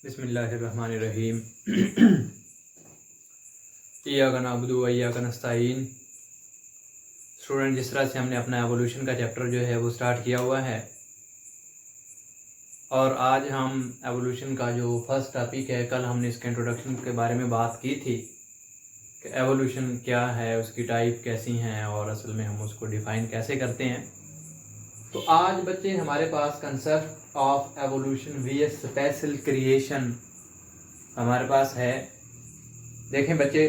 बिस्मिल्लाहिर्रहमानिर्रहीम। इय्याका नअबुदु व इय्याका नस्तईन। स्टूडेंट, जिस तरह से हमने अपना एवोल्यूशन का चैप्टर जो है वो स्टार्ट किया हुआ है और आज हम एवोल्यूशन का जो फर्स्ट टॉपिक है, कल हमने इसके इंट्रोडक्शन के बारे में बात की थी कि एवोल्यूशन क्या है, उसकी टाइप कैसी हैं और असल में हम उसको डिफ़ाइन कैसे करते हैं। तो आज बच्चे हमारे पास concept of evolution V special creation हमारे पास है। देखें बच्चे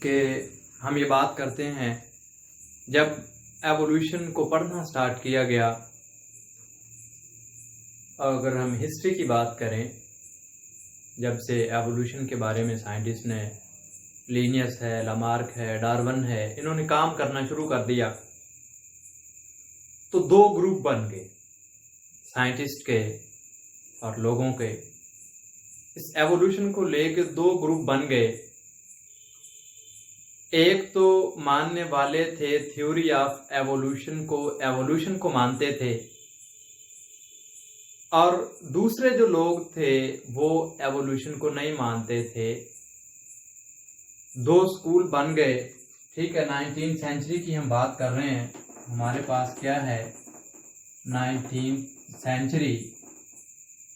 कि हम ये बात करते हैं, जब एवोल्यूशन को पढ़ना स्टार्ट किया गया, अगर हम हिस्ट्री की बात करें, जब से एवोल्यूशन के बारे में साइंटिस्ट ने, लिनियस है, लामार्क है, डार्विन है, इन्होंने काम करना शुरू कर दिया तो दो ग्रुप बन गए, साइंटिस्ट के और लोगों के। इस एवोल्यूशन को लेकर दो ग्रुप बन गए। एक तो मानने वाले थे थ्योरी ऑफ एवोल्यूशन को मानते थे, और दूसरे जो लोग थे वो एवोल्यूशन को नहीं मानते थे। दो स्कूल बन गए। ठीक है, 19वीं सेंचुरी की हम बात कर रहे हैं। हमारे पास क्या है, 19वीं सेंचुरी।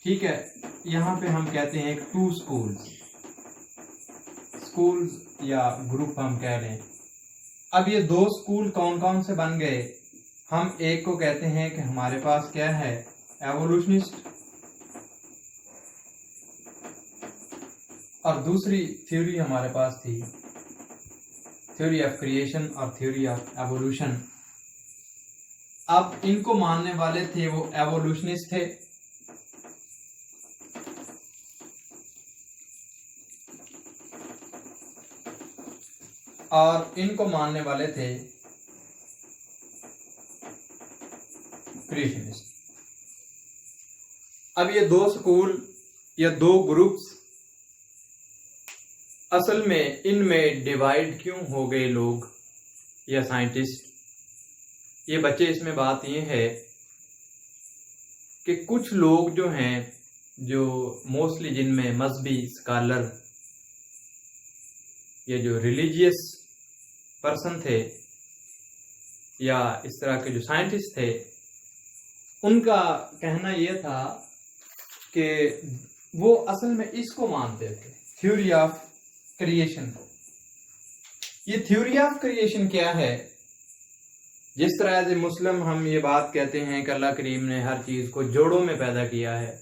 ठीक है, यहाँ पे हम कहते हैं टू स्कूल्स या ग्रुप हम कह लें। अब ये दो स्कूल कौन कौन से बन गए? हम एक को कहते हैं कि हमारे पास क्या है, एवोल्यूशनिस्ट, और दूसरी थ्योरी हमारे पास थी थ्योरी ऑफ क्रिएशन और थ्योरी ऑफ एवोल्यूशन। अब इनको मानने वाले थे वो एवोल्यूशनिस्ट थे, और इनको मानने वाले थे क्रिएशनिस्ट। अब ये दो स्कूल या दो ग्रुप्स, असल में इनमें डिवाइड क्यों हो गए लोग या साइंटिस्ट? ये बच्चे, इसमें बात ये है कि कुछ लोग जो हैं, जो मोस्टली जिनमें मजहबी स्कॉलर या जो रिलीजियस पर्सन थे या इस तरह के जो साइंटिस्ट थे, उनका कहना यह था कि वो असल में इसको मानते थे, थ्योरी ऑफ क्रिएशन को। ये थ्योरी ऑफ क्रिएशन क्या है? जिस तरह एज ए मुस्लिम हम ये बात कहते हैं कि अल्लाह करीम ने हर चीज को जोड़ों में पैदा किया है,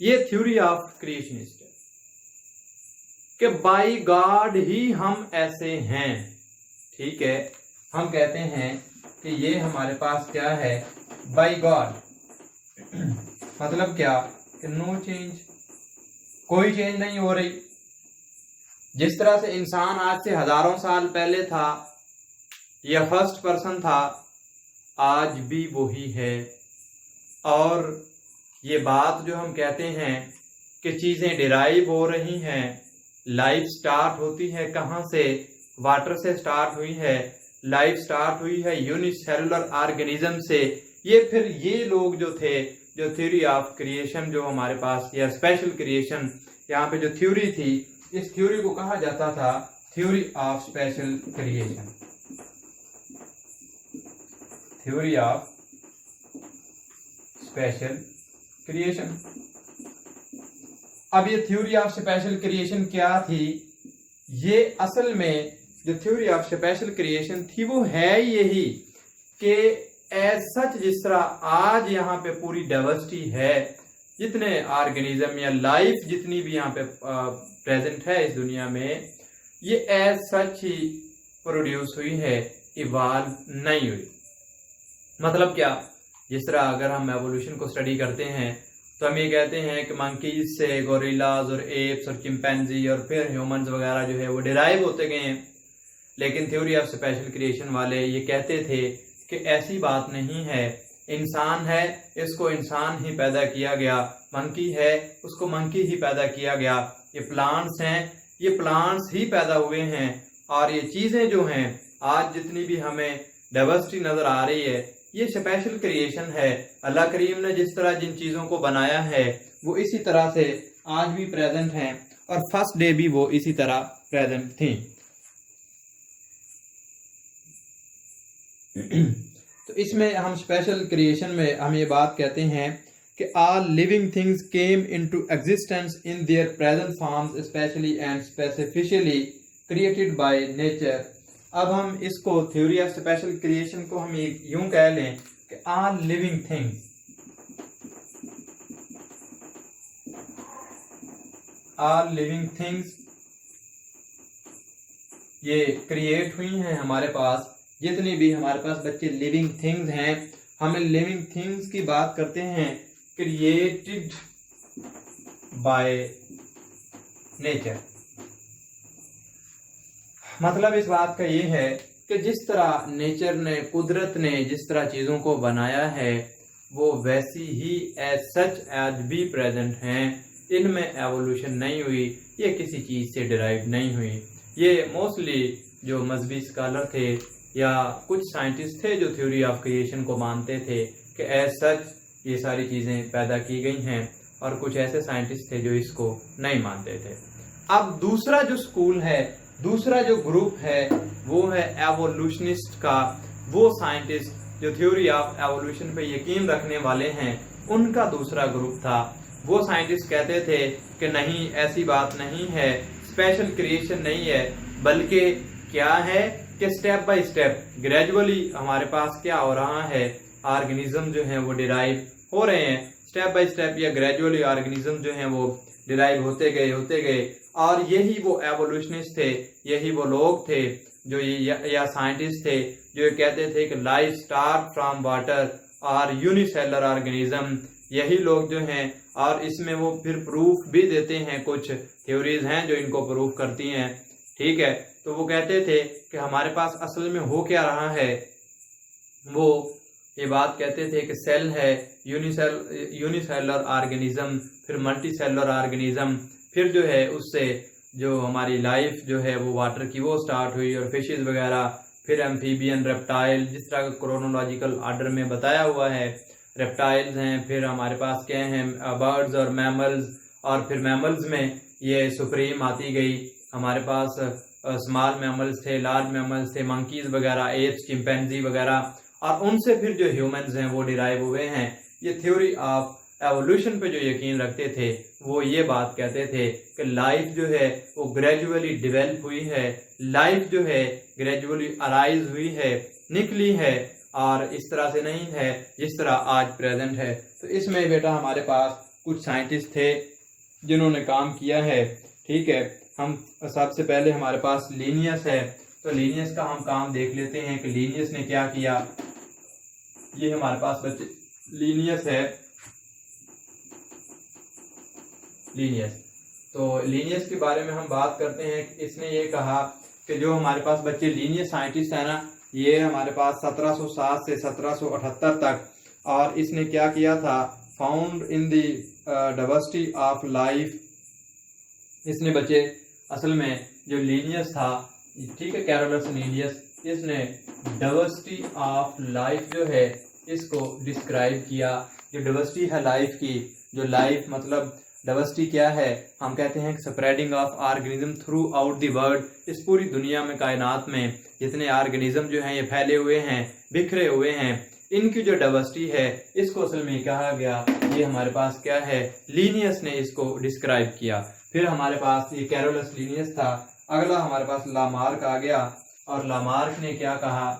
ये थ्योरी ऑफ क्रिएशनिस्ट है कि बाय गॉड ही हम ऐसे हैं। ठीक है, हम कहते हैं कि ये हमारे पास क्या है, बाय गॉड। मतलब क्या कि नो चेंज, कोई चेंज नहीं हो रही। जिस तरह से इंसान आज से हजारों साल पहले था या फर्स्ट पर्सन था, आज भी वही है। और ये बात जो हम कहते हैं कि चीजें डिराइव हो रही हैं, लाइफ स्टार्ट होती है कहाँ से? वाटर से स्टार्ट हुई है, लाइफ स्टार्ट हुई है यूनिसेलुलर ऑर्गेनिज्म से। ये फिर ये लोग जो थे, जो थ्योरी ऑफ क्रिएशन जो हमारे पास, या स्पेशल क्रिएशन, यहाँ पे जो थ्योरी थी, इस थ्योरी को कहा जाता था theory of special creation, theory of special creation. अब ये थ्योरी ऑफ स्पेशल क्रिएशन क्या थी? ये असल में जो थ्योरी ऑफ स्पेशल क्रिएशन थी वो है यही कि एज सच, जिस तरह आज यहाँ पे पूरी डाइवर्सिटी है, जितने ऑर्गेनिज्म या लाइफ जितनी भी यहाँ पे प्रेजेंट है इस दुनिया में, ये एज सच ही प्रोड्यूस हुई है, इवॉल्व नहीं हुई। मतलब क्या? जिस तरह अगर हम एवोल्यूशन को स्टडी करते हैं तो हम ये कहते हैं कि मंकीज से गोरिल्लाज और एप्स और चिंपैंजी और फिर ह्यूमंस वगैरह जो है वो डिराइव होते गए हैं। लेकिन थ्योरी ऑफ स्पेशल क्रिएशन वाले ये कहते थे कि ऐसी बात नहीं है, इंसान है, इसको इंसान ही पैदा किया गया, मंकी है, उसको मंकी ही पैदा किया गया, ये प्लांट्स हैं, ये प्लांट्स ही पैदा हुए हैं। और ये चीजें जो हैं आज जितनी भी हमें डाइवर्सिटी नजर आ रही है, ये स्पेशल क्रिएशन है। अल्लाह करीम ने जिस तरह जिन चीज़ों को बनाया है वो इसी तरह से आज भी प्रेजेंट हैं और फर्स्ट डे भी वो इसी तरह प्रेजेंट थी। तो इसमें हम स्पेशल क्रिएशन में हम ये बात कहते हैं कि all living things came into existence in their present forms specially and specifically created by nature. अब हम इसको थ्योरी ऑफ स्पेशल क्रिएशन को हम यूं कह लें कि all living things, all living things ये क्रिएट हुई हैं हमारे पास। जितनी भी हमारे पास बच्चे लिविंग थिंग्स हैं, हम लिविंग थिंग्स की बात करते हैं क्रिएटेड बाय नेचर। मतलब इस बात का ये है कि जिस तरह नेचर ने, कुदरत ने जिस तरह चीज़ों को बनाया है वो वैसी ही एज सच एज भी प्रेजेंट हैं। इनमें एवोल्यूशन नहीं हुई, ये किसी चीज़ से डिराइव नहीं हुई। ये मोस्टली जो मजहबी स्कॉलर थे या कुछ साइंटिस्ट थे जो थ्योरी ऑफ क्रिएशन को मानते थे कि एज सच ये सारी चीज़ें पैदा की गई हैं, और कुछ ऐसे साइंटिस्ट थे जो इसको नहीं मानते थे। अब दूसरा जो स्कूल है, दूसरा जो ग्रुप है वो है एवोल्यूशनिस्ट का। वो साइंटिस्ट जो थ्योरी ऑफ एवोल्यूशन पे यकीन रखने वाले हैं, उनका दूसरा ग्रुप था। वो साइंटिस्ट कहते थे कि नहीं, ऐसी बात नहीं है, स्पेशल क्रिएशन नहीं है, बल्कि क्या है कि स्टेप बाय स्टेप ग्रेजुअली हमारे पास क्या हो रहा है, ऑर्गेनिज्म जो हैं वो डिराइव हो रहे हैं। स्टेप बाय स्टेप या ग्रेजुअली ऑर्गेनिज्म जो हैं वो डिराइव होते गए और यही वो एवोल्यूशनिस्ट थे, यही वो लोग थे जो या साइंटिस्ट थे जो ये कहते थे कि लाइफ स्टार्ट फ्रॉम वाटर और यूनिसेलर ऑर्गेनिज्म। यही लोग जो हैं, और इसमें वो फिर प्रूफ भी देते हैं, कुछ थ्योरीज हैं जो इनको प्रूफ करती हैं। ठीक है, तो वो कहते थे कि हमारे पास असल में हो क्या रहा है, वो ये बात कहते थे कि सेल है, यूनिसेलर ऑर्गेनिज्म, फिर मल्टीसेलर ऑर्गेनिज्म, फिर जो है उससे जो हमारी लाइफ जो है वो वाटर की वो स्टार्ट हुई और फिशेस वगैरह, फिर एम्फीबियन, रेप्टाइल, जिस तरह का क्रोनोलॉजिकल ऑर्डर में बताया हुआ है रेप्टाइल्स हैं, फिर हमारे पास क्या हैं बर्ड्स और मैमल्स, और फिर मैमल्स में ये सुप्रीम आती गई। हमारे पास स्मॉल मैमल्स थे, लार्ज मैमल्स थे, मंकीज वगैरह, एप्स, चिंपैंजी वगैरह, और उनसे फिर जो ह्यूमंस हैं वो डिराइव हुए हैं। ये थ्योरी ऑफ एवोल्यूशन पे जो यकीन रखते थे वो ये बात कहते थे कि लाइफ जो है वो ग्रेजुअली डेवलप हुई है, लाइफ जो है ग्रेजुअली अराइज हुई है, निकली है, और इस तरह से नहीं है जिस तरह आज प्रेजेंट है। तो इसमें बेटा हमारे पास कुछ साइंटिस्ट थे जिन्होंने काम किया है। ठीक है, हम सबसे पहले हमारे पास लीनियस है, तो लीनियस का हम काम देख लेते हैं कि लीनियस ने क्या किया। ये हमारे पास बच्चे लीनियस है, लीनियस। तो लीनियस के बारे में हम बात करते हैं कि इसने ये कहा कि जो हमारे पास बच्चे लीनियस साइंटिस्ट है ना, ये हमारे पास 1707 से 1778 तक, और इसने क्या किया था, found in the diversity of life. इसने बच्चे असल में जो लीनियस था, ठीक है, कैरोलस लीनियस, इसने डाइवर्सिटी ऑफ लाइफ जो है इसको डिस्क्राइब किया। जो डाइवर्सिटी है लाइफ की, जो लाइफ मतलब डाइवर्सिटी क्या है, हम कहते हैं spreading of organism through out the world. इस पूरी दुनिया में, कायनात में जितने ऑर्गेनिज्म जो हैं ये फैले हुए हैं, बिखरे हुए हैं, इनकी जो डाइवर्सिटी है इसको असल में कहा गया। ये हमारे पास क्या है, लीनियस ने इसको डिस्क्राइब किया। फिर हमारे पास ये कैरोलस लीनियस था। अगला हमारे पास लामार्क आ गया, और लामार्क ने क्या कहा,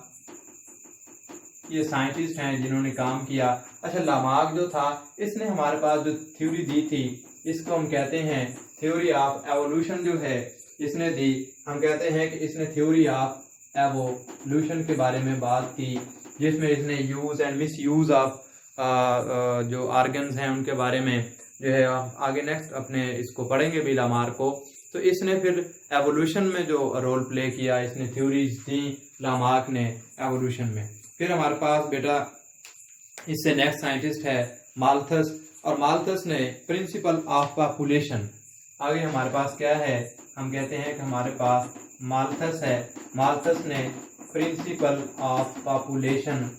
ये साइंटिस्ट हैं जिन्होंने काम किया। अच्छा, लामार्क जो था इसने हमारे पास जो थ्योरी दी थी इसको हम कहते हैं थ्योरी ऑफ एवोल्यूशन जो है इसने दी। हम कहते हैं कि इसने थ्योरी ऑफ एवोल्यूशन के बारे में बात की, जिसमें इसने use and miss use of जो ऑर्गन्स हैं उनके बारे में जो है आगे नेक्स्ट अपने इसको पढ़ेंगे भी लामार्क को। तो इसने फिर एवोल्यूशन में जो रोल प्ले किया, इसने थ्योरीज दी लामार्क ने एवोल्यूशन में। फिर हमारे पास बेटा इससे नेक्स्ट साइंटिस्ट है माल्थस, और माल्थस ने प्रिंसिपल ऑफ पॉपुलेशन। आगे हमारे पास क्या है, हम कहते हैं कि हमारे पास माल्थस है। माल्थस ने प्रिंसिपल ऑफ पॉपुलेशन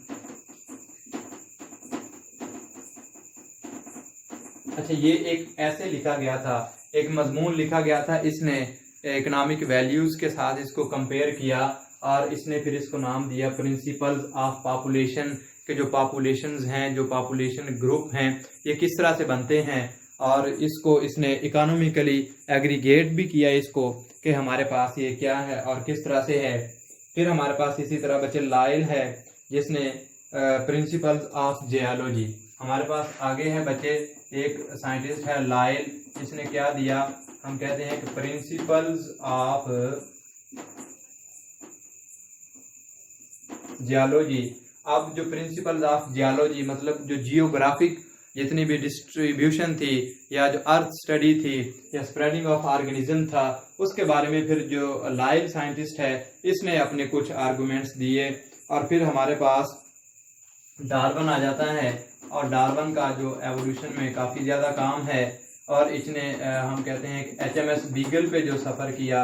अच्छा, ये एक ऐसे लिखा गया था, एक मजमून लिखा गया था, इसने इकोनॉमिक वैल्यूज के साथ इसको कंपेयर किया और इसने फिर इसको नाम दिया प्रिंसिपल्स ऑफ पॉपुलेशन, के जो पॉपुलेशंस हैं, जो पॉपुलेशन ग्रुप हैं, ये किस तरह से बनते हैं, और इसको इसने इकोनॉमिकली एग्रीगेट भी किया इसको कि हमारे पास ये क्या है और किस तरह से है। फिर हमारे पास इसी तरह बच्चे लाइल है जिसने प्रिंसिपल्स ऑफ जियोलॉजी, हमारे पास आगे है बच्चे एक साइंटिस्ट है लाइल, इसने क्या दिया, हम कहते हैं कि प्रिंसिपल्स ऑफ जियोलॉजी। अब जो प्रिंसिपल्स ऑफ जियोलॉजी मतलब जो जियोग्राफिक जितनी भी डिस्ट्रीब्यूशन थी या जो अर्थ स्टडी थी या स्प्रेडिंग ऑफ ऑर्गेनिज्म था, उसके बारे में फिर जो लाइव साइंटिस्ट है इसने अपने कुछ आर्गुमेंट्स दिए। और फिर हमारे पास डार्विन आ जाता है, और डार्विन का जो एवोल्यूशन में काफ़ी ज़्यादा काम है, और इसने हम कहते हैं कि HMS बीगल पे जो सफ़र किया,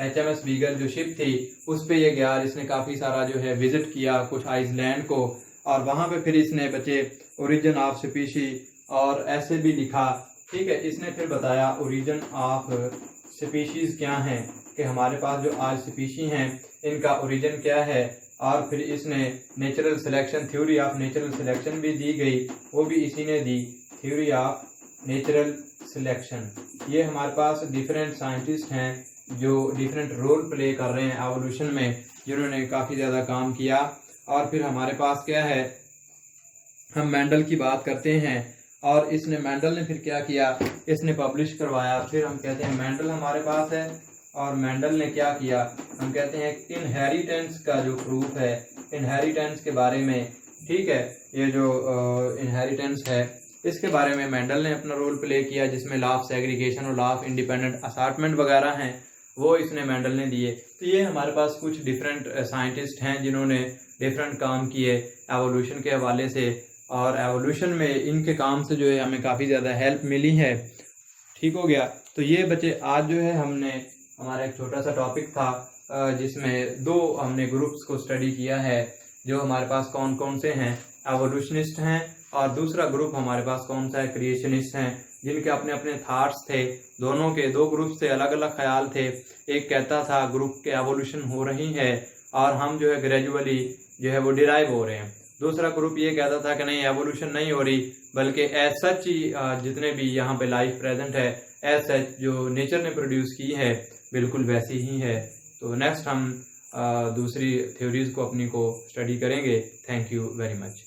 HMS बीगल जो शिप थी उस पे ये गया और इसने काफ़ी सारा जो है विजिट किया कुछ आइसलैंड को, और वहाँ पे फिर इसने बच्चे ओरिजिन ऑफ स्पीशी और ऐसे भी लिखा, ठीक है। इसने फिर बताया ओरिजिन ऑफ स्पीशीज़ क्या हैं, कि हमारे पास जो आज स्पीशी हैं इनका ओरिजिन क्या है, और फिर इसने natural selection, theory of natural selection भी दी गई, वो भी इसी ने दी, थ्योरी ऑफ नेचुरल सिलेक्शन। ये हमारे पास डिफरेंट साइंटिस्ट हैं जो डिफरेंट रोल प्ले कर रहे हैं एवोल्यूशन में, जिन्होंने काफ़ी ज़्यादा काम किया। और फिर हमारे पास क्या है, हम मेंडल की बात करते हैं, और इसने मेंडल ने फिर क्या किया, इसने पब्लिश करवाया। फिर हम कहते हैं मेंडल हमारे पास है, और मेंडल ने क्या किया, हम कहते हैं इनहेरिटेंस का जो प्रूफ है, इनहेरिटेंस के बारे में, ठीक है, ये जो इनहेरिटेंस है इसके बारे में मेंडल ने अपना रोल प्ले किया, जिसमें लॉ ऑफ सेग्रीगेशन और लॉ ऑफ इंडिपेंडेंट असार्टमेंट वगैरह हैं वो इसने मेंडल ने दिए। तो ये हमारे पास कुछ डिफरेंट साइंटिस्ट हैं जिन्होंने डिफरेंट काम किए एवोल्यूशन के हवाले से, और एवोल्यूशन में इनके काम से जो है हमें काफ़ी ज़्यादा हेल्प मिली है। ठीक हो गया। तो ये बच्चे आज जो है हमने हमारा एक छोटा सा टॉपिक था जिसमें दो हमने ग्रुप्स को स्टडी किया है, जो हमारे पास कौन कौन से हैं, एवोल्यूशनिस्ट हैं, और दूसरा ग्रुप हमारे पास कौन सा है, क्रिएशनिस्ट हैं, जिनके अपने अपने थॉट्स थे। दोनों के दो ग्रुप से अलग अलग ख्याल थे। एक कहता था ग्रुप के एवोल्यूशन हो रही है और हम जो है ग्रेजुअली जो है वो डिराइव हो रहे हैं। दूसरा ग्रुप ये कहता था कि नहीं, एवोल्यूशन नहीं हो रही, बल्कि एज सच ही जितने भी यहाँ पे लाइफ प्रेजेंट है एज सच जो नेचर ने प्रोड्यूस की है बिल्कुल वैसी ही है। तो नेक्स्ट हम दूसरी थ्योरीज को अपनी को स्टडी करेंगे। Thank you very much.